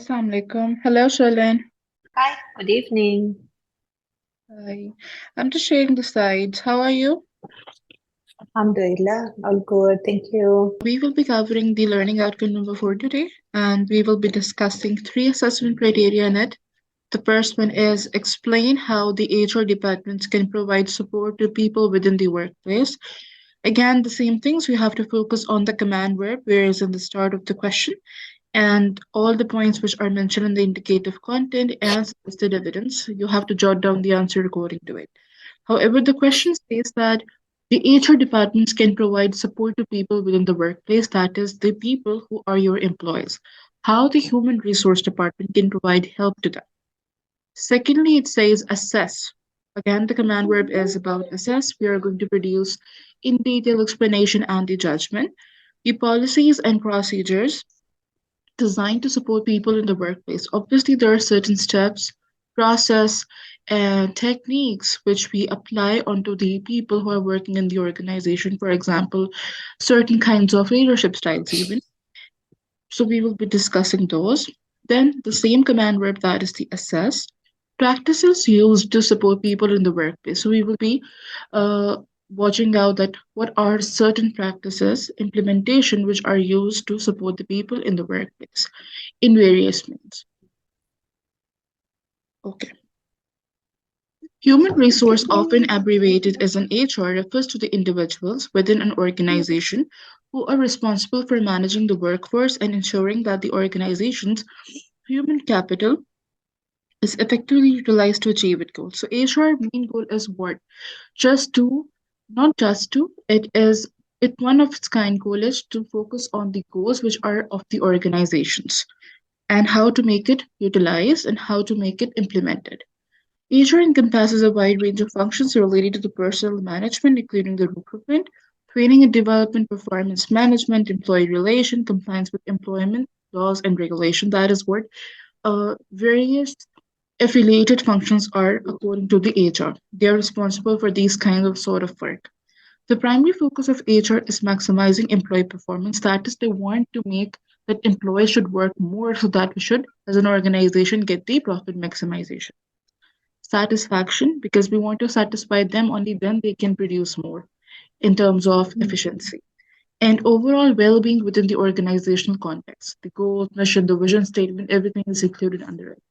Assalamu alaikum. Hello, Shalin. Hi, good evening. Hi. I'm just sharing the slides. How are you? Alhamdulillah, all good, thank you. We will be covering the learning outcome number 4 today, and we will be discussing three assessment criteria in it. The first one is explain how the HR departments can provide support to people within the workplace. Again, the same things, we have to focus on the command verb, whereas in the start of the question, and all the points which are mentioned in the indicative content as listed evidence. You have to jot down the answer according to it. However, the question says that the HR departments can provide support to people within the workplace, that is, the people who are your employees. How the human resource department can provide help to them. Secondly, it says assess. Again, the command verb is about assess. We are going to produce in detail explanation and the judgment. The policies and procedures designed to support people in the workplace. Obviously, there are certain steps, process, and techniques which we apply onto the people who are working in the organization. For example, certain kinds of leadership styles, even. So, we will be discussing those. Then, the same command verb that is the assess. Practices used to support people in the workplace. So, we will be uh, watching out that what are certain practices, implementation, which are used to support the people in the workplace in various means. Okay. Human resource, often abbreviated as an HR, refers to the individuals within an organization who are responsible for managing the workforce and ensuring that the organization's human capital is effectively utilized to achieve its goals. So HR main goal is what? Just to, not just to, it one of its kind goal is to focus on the goals which are of the organizations and how to make it utilized and how to make it implemented. HR encompasses a wide range of functions related to the personnel management, including the recruitment, training and development, performance management, employee relation, compliance with employment laws and regulation. That is what various affiliated functions are according to the HR. They are responsible for these kinds of sort of work. The primary focus of HR is maximizing employee performance. That is, they want to make that employees should work more so that we should, as an organization, get the profit maximization. Satisfaction, because we want to satisfy them, only then they can produce more in terms of efficiency. And overall well being within the organizational context. The goals, mission, the vision statement, everything is included under it.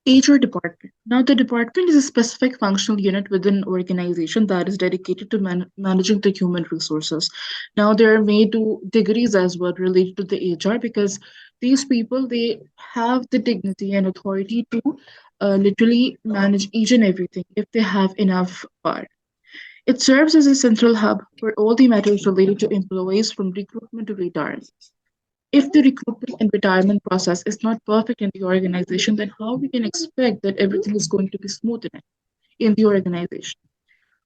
HR department. Now, the department is a specific functional unit within an organization that is dedicated to managing the human resources. Now, there are made to degrees as well related to the HR because these people they have the dignity and authority to literally manage each and everything if they have enough power. It serves as a central hub for all the matters related to employees from recruitment to retirement. If the recruitment and retirement process is not perfect in the organization, then how we can expect that everything is going to be smooth in the organization?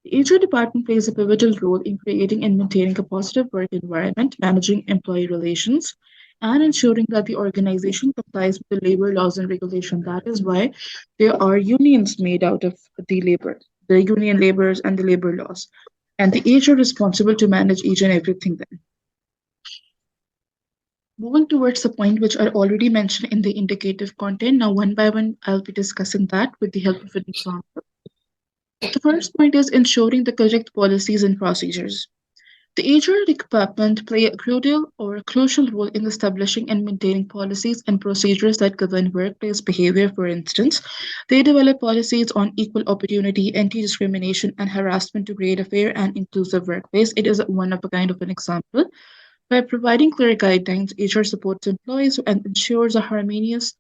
The HR department plays a pivotal role in creating and maintaining a positive work environment, managing employee relations, and ensuring that the organization complies with the labor laws and regulation. That is why there are unions made out of the union laborers and the labor laws. And the HR responsible to manage each and everything then. Moving towards the point which are already mentioned in the indicative content, now one by one I'll be discussing that with the help of an example. The first point is ensuring the correct policies and procedures. The HR department play a crucial role in establishing and maintaining policies and procedures that govern workplace behavior. For instance, they develop policies on equal opportunity, anti-discrimination, and harassment to create a fair and inclusive workplace. It is one of a kind of an example. By providing clear guidelines, HR supports employees and ensures a harmonious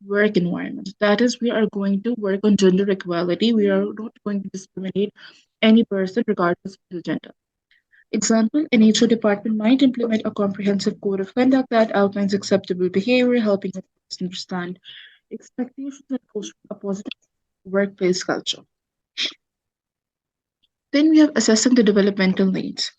work environment. That is, we are going to work on gender equality. We are not going to discriminate any person regardless of the gender. Example, an HR department might implement a comprehensive code of conduct that outlines acceptable behavior, helping employees understand expectations and fostering a positive workplace culture. Then we have assessing the developmental needs.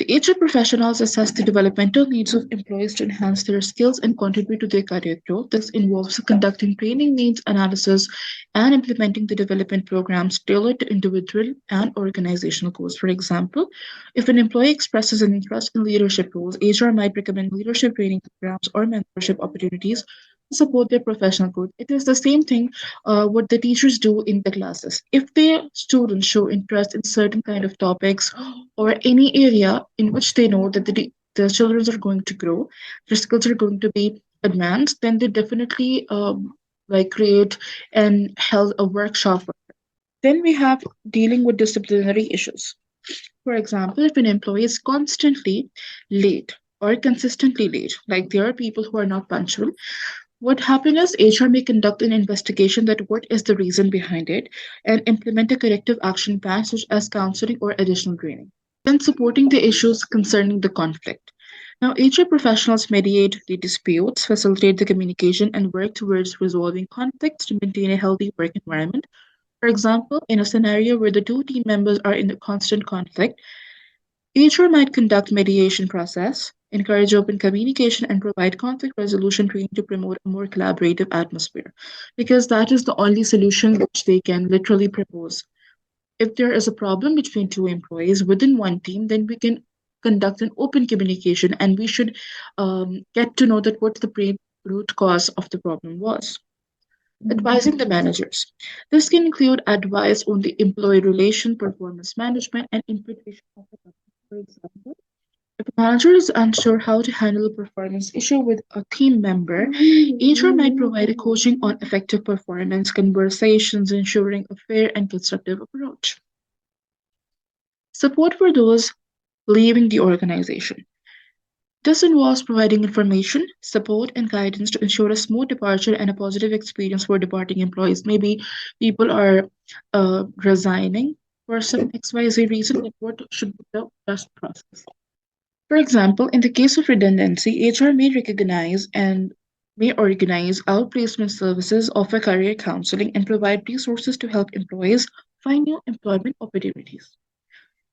The HR professionals assess the developmental needs of employees to enhance their skills and contribute to their career growth. This involves conducting training needs analysis and implementing the development programs tailored to individual and organizational goals. For example, if an employee expresses an interest in leadership roles, HR might recommend leadership training programs or mentorship opportunities to support their professional growth. It is the same thing what the teachers do in the classes. If their students show interest in certain kind of topics or any area in which they know that the children are going to grow, their skills are going to be advanced, then they definitely like create and held a workshop. Then we have dealing with disciplinary issues. For example, if an employee is constantly late or consistently late, like there are people who are not punctual, what happens is HR may conduct an investigation that what is the reason behind it and implement a corrective action plan such as counseling or additional training. Then supporting the issues concerning the conflict. Now, HR professionals mediate the disputes, facilitate the communication, and work towards resolving conflicts to maintain a healthy work environment. For example, in a scenario where the two team members are in a constant conflict, HR might conduct mediation process, encourage open communication, and provide conflict resolution training to promote a more collaborative atmosphere, because that is the only solution which they can literally propose. If there is a problem between two employees within one team, then we can conduct an open communication and we should get to know that what the root cause of the problem was. Advising the managers. This can include advice on the employee relation, performance management, and implementation of the company. For example, if a manager is unsure how to handle a performance issue with a team member, HR might provide a coaching on effective performance conversations, ensuring a fair and constructive approach. Support for those leaving the organization. This involves providing information, support, and guidance to ensure a smooth departure and a positive experience for departing employees. Maybe people are resigning for some XYZ reason, then what should be the best process? For example, in the case of redundancy, HR may recognize and may organize outplacement services, offer career counseling, and provide resources to help employees find new employment opportunities.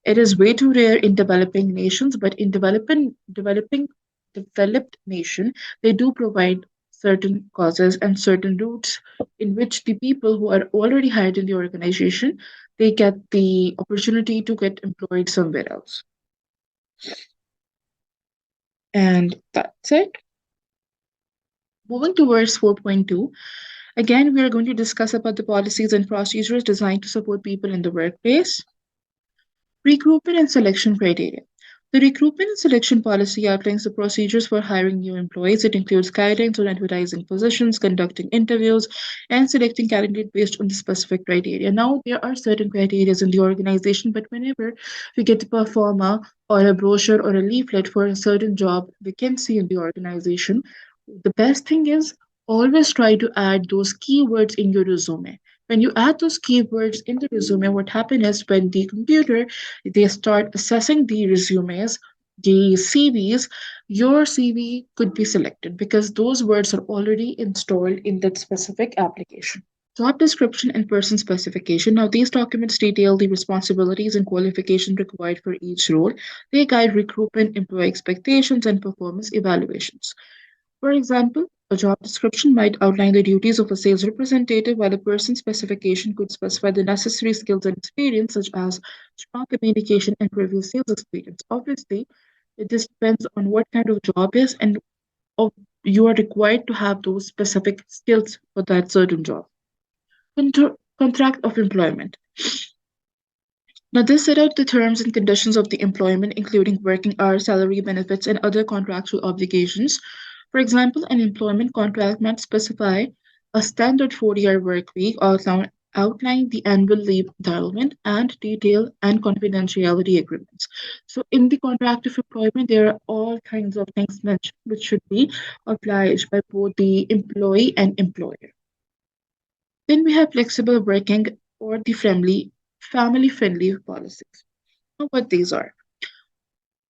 It is way too rare in developing nations, but in developing developed nation, they do provide certain causes and certain routes in which the people who are already hired in the organization they get the opportunity to get employed somewhere else. And that's it. Moving towards 4.2, again, we are going to discuss about the policies and procedures designed to support people in the workplace. Recruitment and selection criteria. The recruitment and selection policy outlines the procedures for hiring new employees. It includes guidelines on advertising positions, conducting interviews, and selecting candidates based on the specific criteria. Now, there are certain criteria in the organization, but whenever we get a performer or a brochure or a leaflet for a certain job vacancy in the organization, the best thing is always try to add those keywords in your resume. When you add those keywords in the resume, what happens is when the computer they start assessing the resumes, the CVs, your CV could be selected because those words are already installed in that specific application. Job description and person specification. Now, these documents detail the responsibilities and qualifications required for each role. They guide recruitment, employee expectations, and performance evaluations. For example, a job description might outline the duties of a sales representative, while a person specification could specify the necessary skills and experience, such as strong communication and previous sales experience. Obviously, it just depends on what kind of job is and of you are required to have those specific skills for that certain job. Contract of employment. Now, this set out the terms and conditions of the employment, including working hours, salary benefits, and other contractual obligations. For example, an employment contract might specify a standard 40-hour work week, outline the annual leave entitlement, and detail and confidentiality agreements. So, in the contract of employment, there are all kinds of things mentioned which should be obliged by both the employee and employer. Then we have flexible working or the family friendly policies. Now, what these are.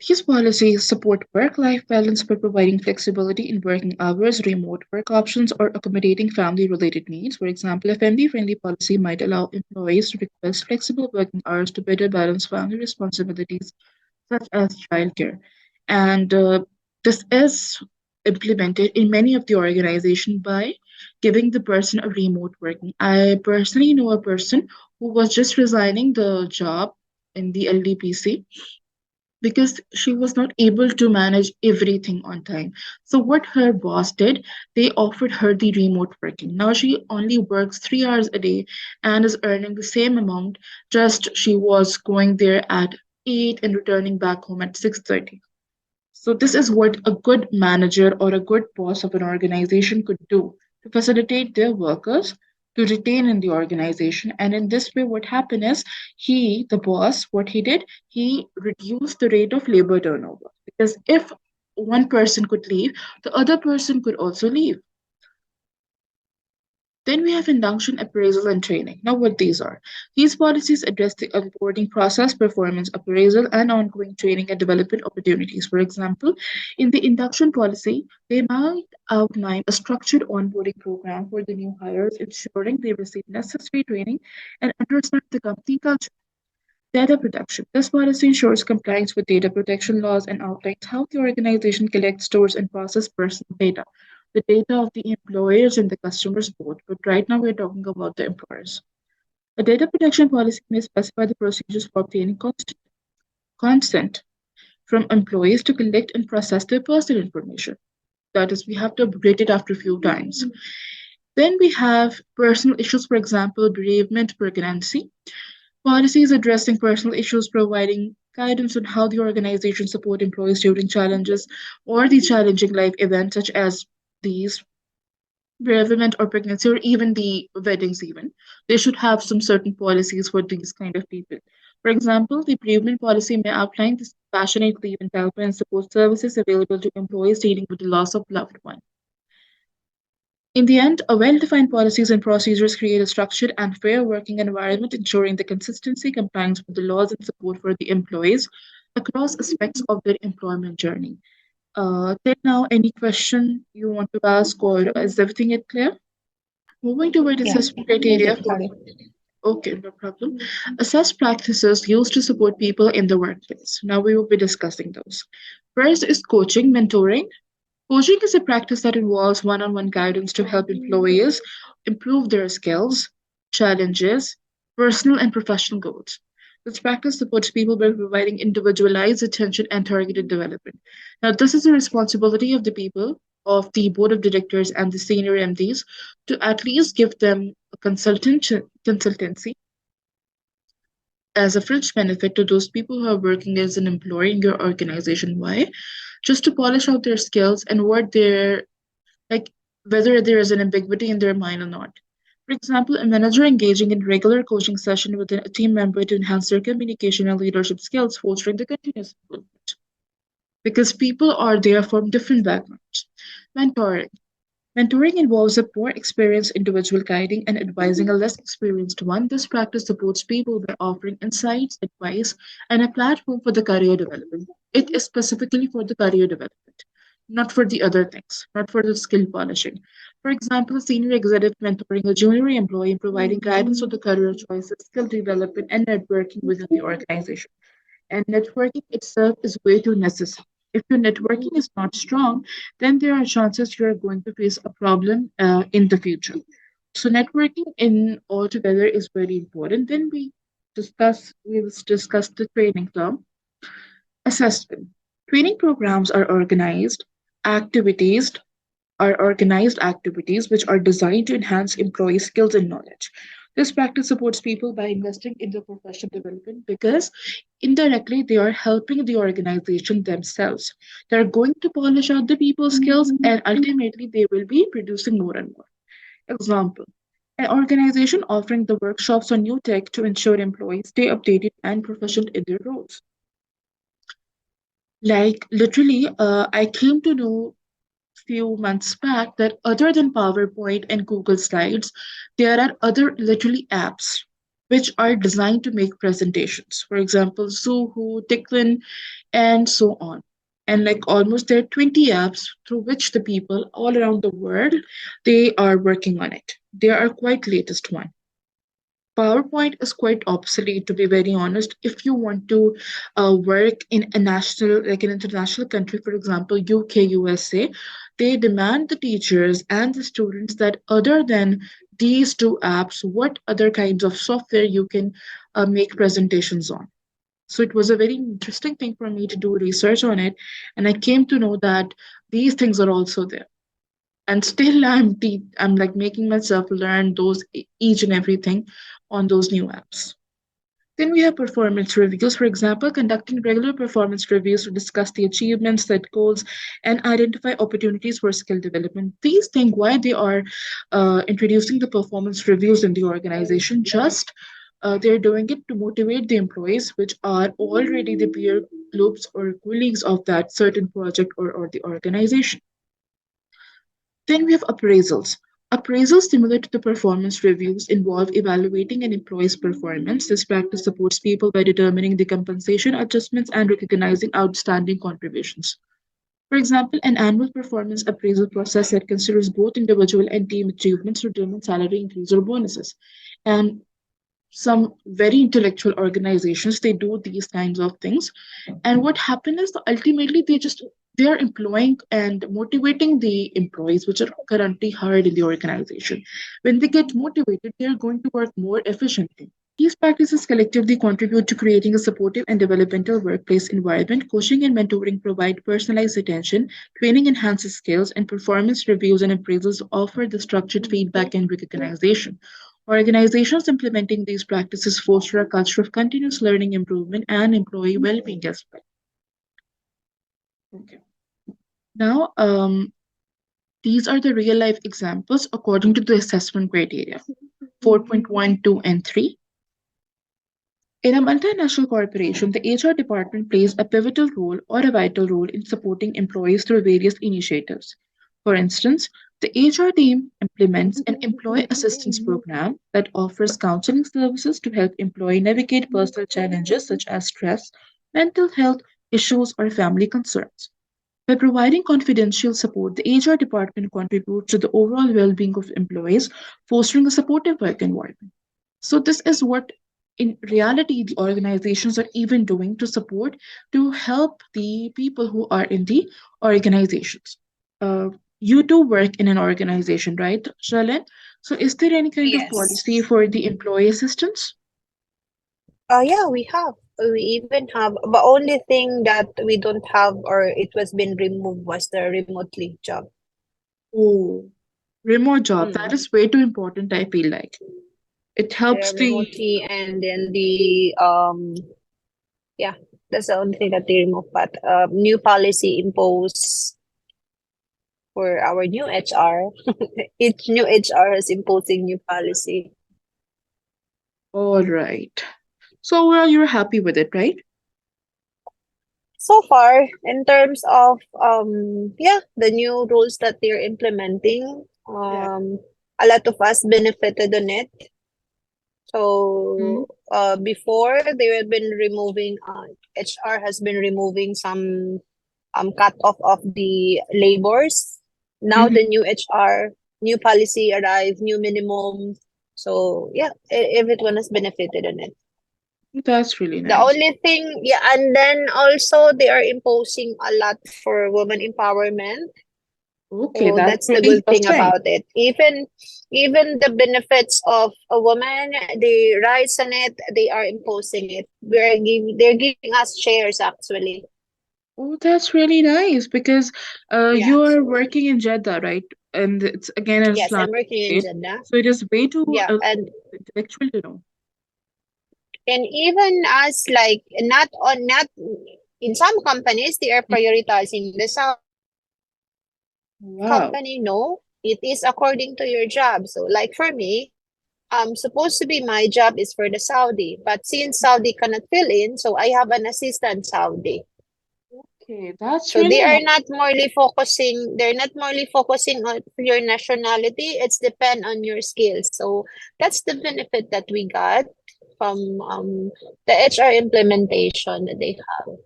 These policies support work life balance by providing flexibility in working hours, remote work options, or accommodating family related needs. For example, a family friendly policy might allow employees to request flexible working hours to better balance family responsibilities, such as childcare. And this is implemented in many of the organization by giving the person a remote working. I personally know a person who was just resigning the job in the LDPC because she was not able to manage everything on time. So what her boss did, they offered her the remote working. Now she only works 3 hours a day and is earning the same amount, just she was going there at 8 and returning back home at 6:30. So, this is what a good manager or a good boss of an organization could do to facilitate their workers to retain in the organization. And in this way, what happened is he, the boss, what he did, he reduced the rate of labor turnover. Because if one person could leave, the other person could also leave. Then we have induction, appraisal, and training. Now, what these are? These policies address the onboarding process, performance appraisal, and ongoing training and development opportunities. For example, in the induction policy, they might outline a structured onboarding program for the new hires, ensuring they receive necessary training and understand the company culture. Data protection. This policy ensures compliance with data protection laws and outlines how the organization collects, stores, and processes personal data. The data of the employers and the customers both, but right now we're talking about the employers. A data protection policy may specify the procedures for obtaining consent from employees to collect and process their personal information. That is, we have to upgrade it after a few times. Then we have personal issues, for example, bereavement, pregnancy. Policies addressing personal issues, providing guidance on how the organization support employees during challenges or the challenging life events such as these bereavement or pregnancy or even the weddings even. They should have some certain policies for these kind of people. For example, the bereavement policy may outline the compassionate leave entitlement and support services available to employees dealing with the loss of loved one. In the end, a well-defined policies and procedures create a structured and fair working environment, ensuring the consistency, compliance with the laws, and support for the employees across aspects of their employment journey. Till now, any question you want to ask, or is everything it clear? Moving toward Yeah, assessment criteria got for it. okay, no problem. Assess practices used to support people in the workplace. Now we will be discussing those. First is coaching, mentoring. Coaching is a practice that involves one on one guidance to help employees improve their skills, challenges, personal and professional goals. This practice supports people by providing individualized attention and targeted development. Now, this is the responsibility of the people, of the board of directors and the senior MDs, to at least give them a consultancy as a fringe benefit to those people who are working as an employee in your organization. Why? Just to polish out their skills and what they're like whether there is an ambiguity in their mind or not. For example, a manager engaging in regular coaching session with a team member to enhance their communication and leadership skills, fostering the continuous improvement. Because people are there from different backgrounds. Mentoring. Mentoring involves a more experienced individual guiding and advising a less experienced one. This practice supports people by offering insights, advice, and a platform for the career development. It is specifically for the career development, not for the other things, not for the skill polishing. For example, a senior executive mentoring a junior employee and providing guidance on the career choices, skill development, and networking within the organization. And networking itself is way too necessary. If your networking is not strong, then there are chances you are going to face a problem in the future. So networking in altogether is very important. Then we will discuss the training term. Assessment. Training programs activities are organized activities which are designed to enhance employee skills and knowledge. This practice supports people by investing in their professional development because indirectly they are helping the organization themselves. They're going to polish out the people's skills and ultimately they will be producing more and more. Example. An organization offering the workshops on new tech to ensure employees stay updated and proficient in their roles. Like literally, I came to know few months back that other than PowerPoint and Google Slides, there are other literally apps which are designed to make presentations. For example, Zoho, Tiklin, and so on. And like almost there are 20 apps through which the people all around the world they are working on it. They are quite latest one. PowerPoint is quite obsolete, to be very honest. If you want to work in a national, like an international country, for example, UK, USA, they demand the teachers and the students that other than these two apps, what other kinds of software you can make presentations on. So it was a very interesting thing for me to do research on it, and I came to know that these things are also there. And still, I'm like making myself learn those each and everything on those new apps. Then we have performance reviews, for example, conducting regular performance reviews to discuss the achievements, set goals, and identify opportunities for skill development. These things, why they are introducing the performance reviews in the organization, just they're doing it to motivate the employees, which are already the peer groups or colleagues of that certain project or the organization. Then we have appraisals. Appraisals, similar to the performance reviews, involve evaluating an employee's performance. This practice supports people by determining the compensation adjustments and recognizing outstanding contributions. For example, an annual performance appraisal process that considers both individual and team achievements to determine salary increase or bonuses. And some very intellectual organizations, they do these kinds of things, and what happens is ultimately they are employing and motivating the employees which are currently hired in the organization. When they get motivated, they are going to work more efficiently. These practices collectively contribute to creating a supportive and developmental workplace environment. Coaching and mentoring provide personalized attention, training enhances skills, and performance reviews and appraisals offer the structured feedback and recognition. Organizations implementing these practices foster a culture of continuous learning, improvement, and employee well-being as well. Okay. Now, these are the real-life examples according to the assessment criteria 4.1, 2, and 3. In a multinational corporation, the HR department plays a pivotal role or a vital role in supporting employees through various initiatives. For instance, the HR team implements an employee assistance program that offers counseling services to help employee navigate personal challenges such as stress, mental health issues, or family concerns. By providing confidential support, the HR department contributes to the overall well-being of employees, fostering a supportive work environment. So this is what in reality the organizations are even doing to support, to help the people who are in the organizations. Uh, you do work in an organization, right, Shalin? So is there any kind of Yes. policy for the employee assistance? Yeah, we have. We even have, but only thing that we don't have or it was been removed was the remotely job. Oh, remote job. That Mm. is way too important, I feel like. It helps The the remotely and then the yeah, that's the only thing that they remove. But new policy imposed for our new HR. Each new HR is imposing new policy. all right. So well, you're happy with it, right? So far, in terms of yeah, the new rules that they're implementing, Yeah. a lot of us benefited on it. Mhm. So before they have been removing HR has been removing some cut off of the labors. Now Mhm. the new HR, new policy arrived, new minimum. So yeah, everyone has benefited on it. That's really The nice. only thing, yeah, and then also they are imposing a lot for women empowerment. Okay, So that's that's the really good thing interesting. about it. Even the benefits of a woman, the rights on it, they are imposing it. They're giving us shares actually. Oh, that's really nice because Yeah. you are working in Jeddah, right? And it's again an Yes, I'm Islamic working in state, Jeddah. so it is way too Yeah, and intellectual to know. even as like not in some companies they are Mm. prioritizing the Saudi. Some Wow. company no, it is according to your job. So like for me, supposed to be my job is for the Saudi, but since Saudi cannot fill in, so I have an assistant Saudi. Okay, that's So they really are nice. not morely focusing, they're not morely focusing on your nationality. It's depend on your skills. So that's the benefit that we got from the HR implementation that they have.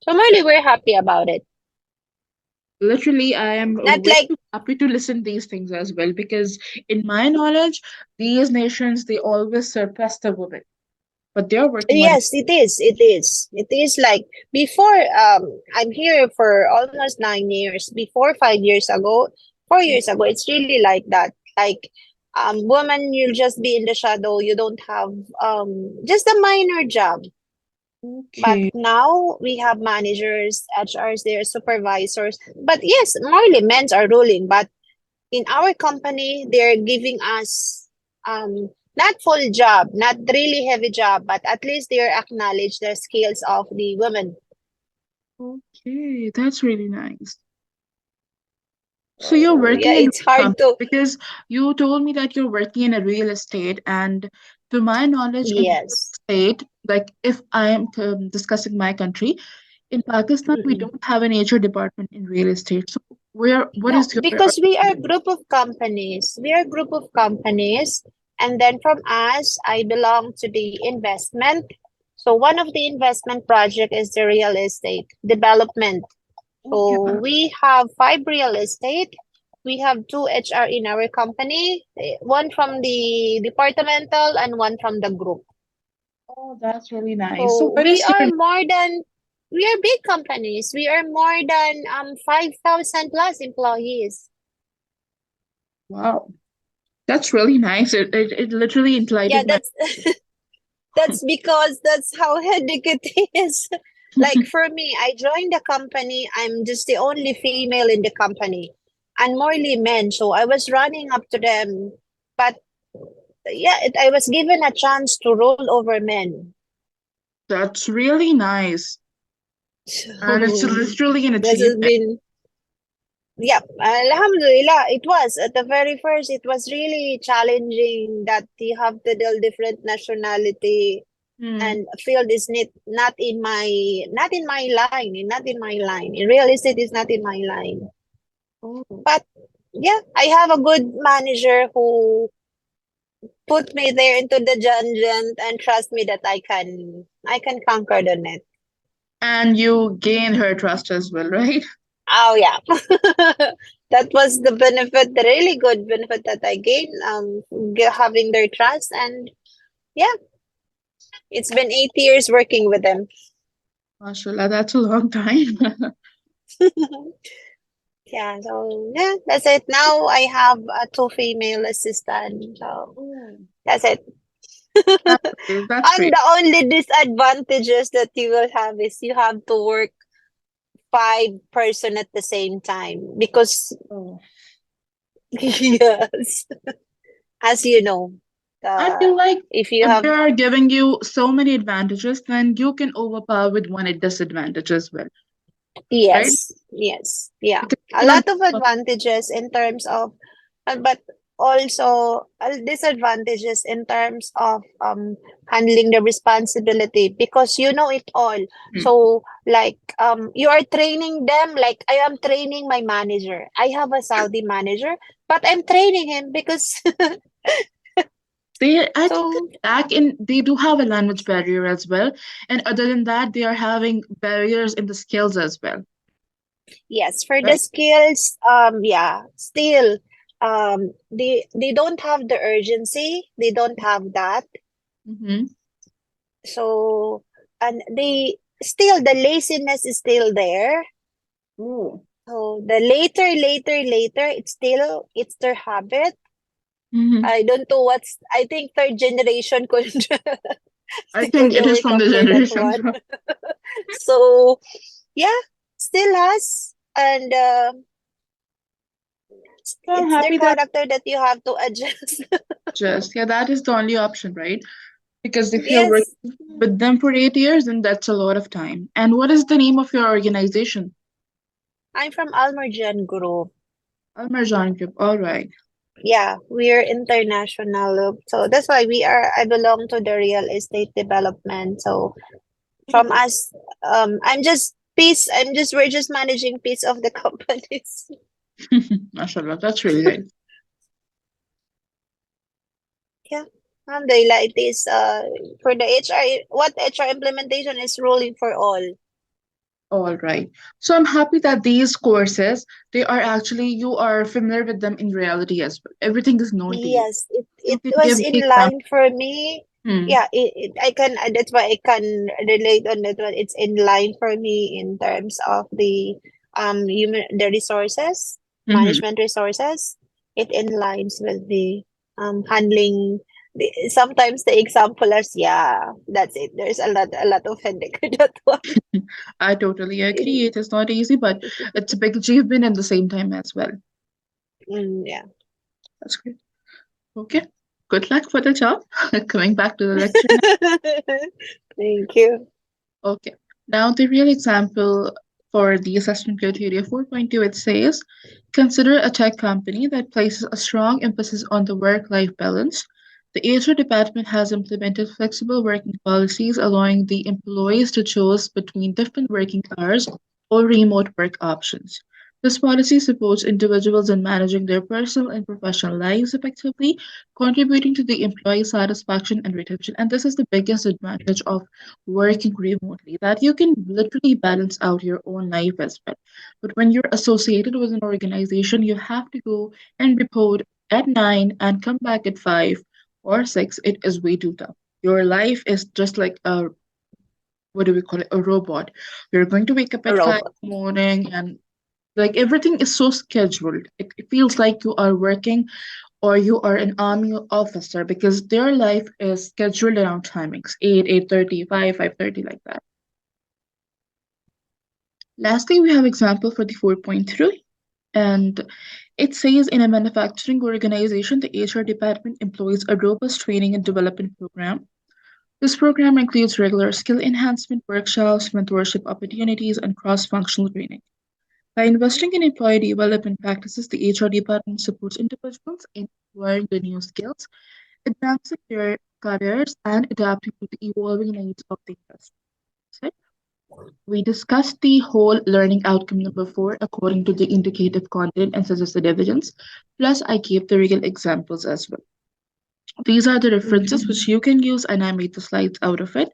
So really we're happy about it. Literally, I am Not very like, happy to listen these things as well because, in my knowledge, these nations they always surpass the women, but they are working on it. yes, it is. It is. It is like before. I'm here for almost 9 years. Before 5 years ago, 4 years ago, it's really like that. Like, woman, you'll just be in the shadow. You don't have just a minor job. But Okay. now we have managers, HRs, they're supervisors. But yes, morally men are ruling. But in our company, they're giving us not full job, not really heavy job, but at least they're acknowledge the skills of the women. Okay, that's really nice. So you're So yeah, working in it's which hard company? to. Because you told me that you're working in a real estate, and to my knowledge, in real Yes. estate, like if I am discussing my country, in Pakistan, we Mm-mm. don't have an HR department in real estate. So what No, is your because we are a group of companies. We are a group of companies, and then from us, I belong to the investment. So one of the investment project is the real estate development. okay, So we have five real estate. We have two HR in our company, one from the departmental and one from the group. oh, that's really nice. So So what is your we are big companies. We are more than 5,000 plus employees. wow? That's really nice. It literally Yeah, enlightened my that's because that's how headache it is. Like for me, I joined the company. I'm just the only female in the company, and morely men. So I was running up to them, but yeah, I was given a chance to roll over men. That's really nice, and it's So literally an this has achievement. been, yeah, Alhamdulillah. It was at the very first. It was really challenging that you have to deal different nationality Hmm. and field is not in my line, not in my line. In real estate is not in my line. Oh. But yeah, I have a good manager who put me there into the dungeon and trust me that I can conquer the net. And you gained her trust as well, right? Oh yeah. That was the benefit, the really good benefit that I gained, having their trust. And yeah, it's been 8 years working with them. Mashallah, that's a long time. Yeah, so yeah, that's it. Now I have two female assistants. So Oh, that's it. that's And great. the only disadvantages that you will have is you have to work 5 person at the same time because Oh. yes, as you know, I uh, feel like if you if have they are giving you so many advantages, then you can overpower with one disadvantage as well, right? yes, yes, yeah, Because a you have lot of advantages in terms of, but also disadvantages in terms of handling the responsibility because you know it all. hmm. So like you are training them like I am training my manager. I have a Saudi manager, but I'm training him because I think so back in they do have a language barrier as well, and other than that, they are having barriers in the skills as well, yes, for the right? skills, yeah, still, they don't have the urgency. They don't have that. Mm-hmm. So, and they still the laziness is still there. Oh. So the later, it's their habit. Mm-hmm. I don't know what's. I think third generation could I think could it is from the overcome for that generations. one. So yeah, still has, and I'm it's their happy that character that you have to adjust. just yeah, that is the only option, right? Because if you're Yes, working with them for 8 years, then that's a lot of time. And what is the name of your organization? I'm from Almerjan Group. Almarjan Group. All right. Yeah, we're international. So that's why I belong to the real estate development. So from us, we're just managing piece of the companies. Mashallah, that's really nice. Yeah. Alhamdulillah, it is for the HR, what HR implementation is ruling for all. All right. So I'm happy that these courses, they are actually, you are familiar with them in reality as well. Everything is known to you. Yes, You it can was give the in example. line for me. Hmm. Yeah, I can, that's why I can relate on that one. It's in line for me in terms of the the resources, Mm-hmm. management resources. It in lines with the handling the, sometimes the example is, yeah, that's it. There's a lot of headache with that one. I totally agree. In, It is not easy, but it's a big achievement at the same time as well. yeah. That's great. Okay. Good luck for the job. Coming back to the lecture. Thank you. Okay. Now, the real example for the assessment criteria 4.2, it says, consider a tech company that places a strong emphasis on the work-life balance. The HR department has implemented flexible working policies, allowing the employees to choose between different working hours or remote work options. This policy supports individuals in managing their personal and professional lives effectively, contributing to the employee satisfaction and retention. And this is the biggest advantage of working remotely, that you can literally balance out your own life as well. But when you're associated with an organization, you have to go and report at 9 and come back at 5 or 6. It is way too tough. Your life is just like a, what do we call it, a robot. You're going to wake up A at 5 robot. in the morning, and like everything is so scheduled. It feels like you are working or you are an army officer, because their life is scheduled around timings 8, 8:30, 5, 5:30, like that. Lastly, we have example for the 4.3, and it says in a manufacturing organization, the HR department employs a robust training and development program. This program includes regular skill enhancement workshops, mentorship opportunities, and cross-functional training. By investing in employee development practices, the HR department supports individuals in acquiring the new skills, advancing their careers, and adapting to the evolving needs of the industry. We discussed the whole learning outcome number 4 according to the indicative content and suggested evidence. Plus, I gave the real examples as well. These are the references which you can use, and I made the slides out of it.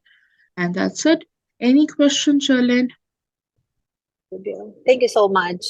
And that's it. Any questions, Charlene? Thank you so much.